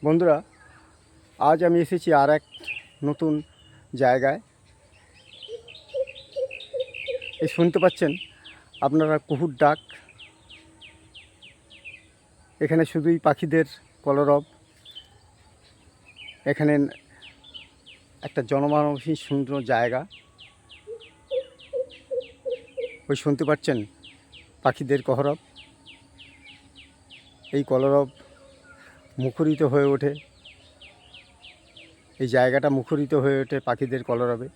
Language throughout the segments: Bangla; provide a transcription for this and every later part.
বন্ধুরা, আজ আমি এসেছি আর এক নতুন জায়গায়। এই শুনতে পাচ্ছেন আপনারা কুহুর ডাক। এখানে শুধুই পাখিদের কলরব। এখানে একটা জনমানবহীন সুন্দর জায়গা। ওই শুনতে পাচ্ছেন পাখিদের কলরব। এই কলরব মুখরিত হয়ে ওঠে, এই জায়গাটা মুখরিত হয়ে ওঠে পাখিদের কলরবে।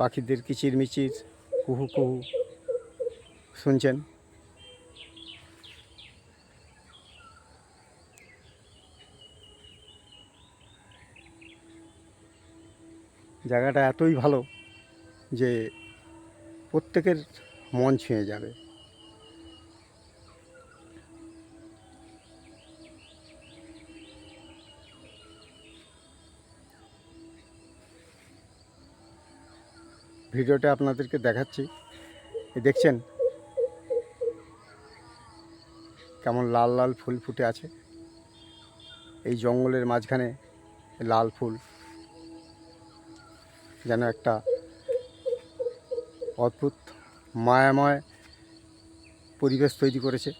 পাখিদের কিচিরমিচির, কুহু কুহু শুনছেন। জায়গাটা এতই ভালো যে প্রত্যেকের মন ছুঁয়ে যাবে। ভিডিওটা আপনাদেরকে দেখাচ্ছি। দেখছেন কেমন লাল লাল ফুল ফুটে আছে। এই জঙ্গলের মাঝখানে লাল ফুল যেন একটা অদ্ভুত মায়াময় পরিবেশ তৈরি করেছে।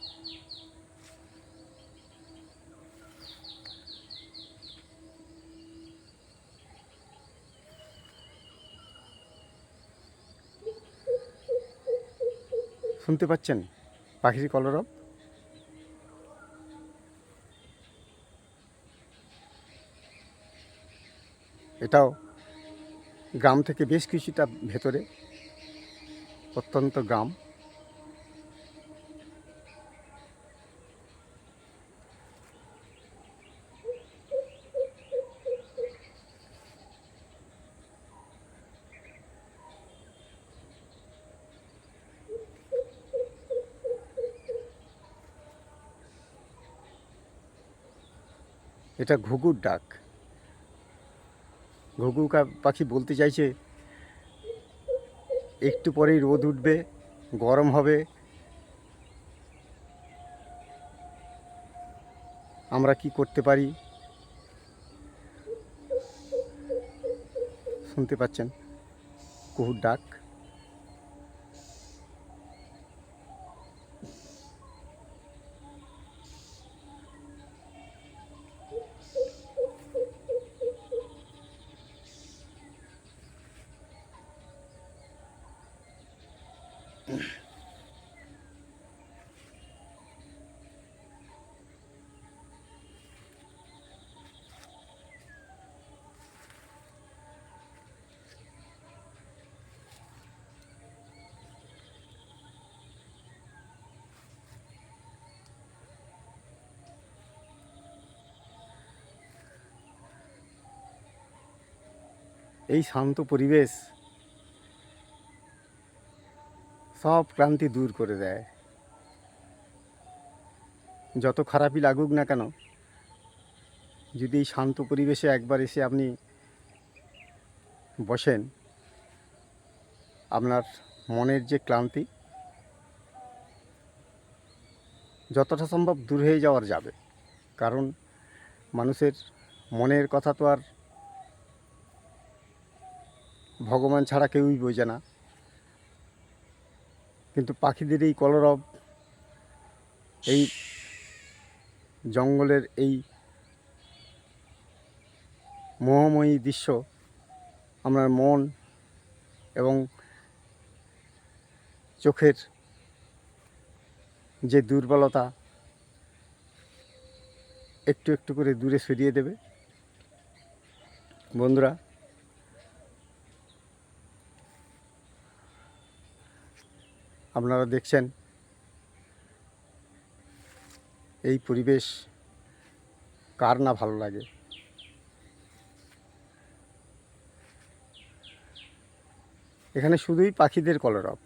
শুনতে পাচ্ছেন পাখির কলরব। এটাও গ্রাম থেকে বেশ কিছুটা ভেতরে, অত্যন্ত গ্রাম। এটা ঘুঘুর ডাক। ঘুঘু পাখি বলতে চাইছে একটু পরেই রোদ উঠবে, গরম হবে, আমরা কি করতে পারি। শুনতে পাচ্ছেন কুহুর ডাক। এই শান্ত পরিবেশ সব ক্লান্তি দূর করে দেয়। যত খারাপই লাগুক না কেন, যদি এই শান্ত পরিবেশে একবার এসে আপনি বসেন, আপনার মনের যে ক্লান্তি যতটা সম্ভব দূর হয়ে যাওয়ার যাবে। কারণ মানুষের মনের কথা তো আর ভগবান ছাড়া কেউই বোঝে না। কিন্তু পাখিদের এই কলরব, এই জঙ্গলের এই মোহময়ী দৃশ্য আপনার মন এবং চোখের যে দুর্বলতা একটু একটু করে দূরে সরিয়ে দেবে। বন্ধুরা, আপনারা দেখছেন এই পরিবেশ কার না ভালো লাগে। এখানে শুধুই পাখিদের কলরব।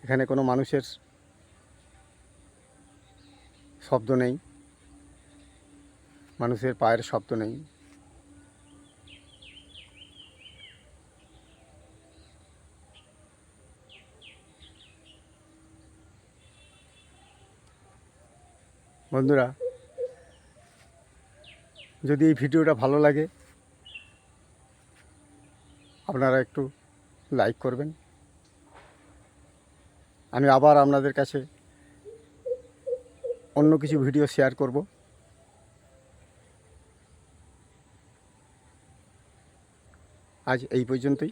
এখানে কোনো মানুষের শব্দ নেই, মানুষের পায়ের শব্দ নেই। বন্ধুরা, যদি এই ভিডিওটা ভালো লাগে আপনারা একটু লাইক করবেন। আমি আবার আপনাদের কাছে অন্য কিছু ভিডিও শেয়ার করব। আজ এই পর্যন্তই।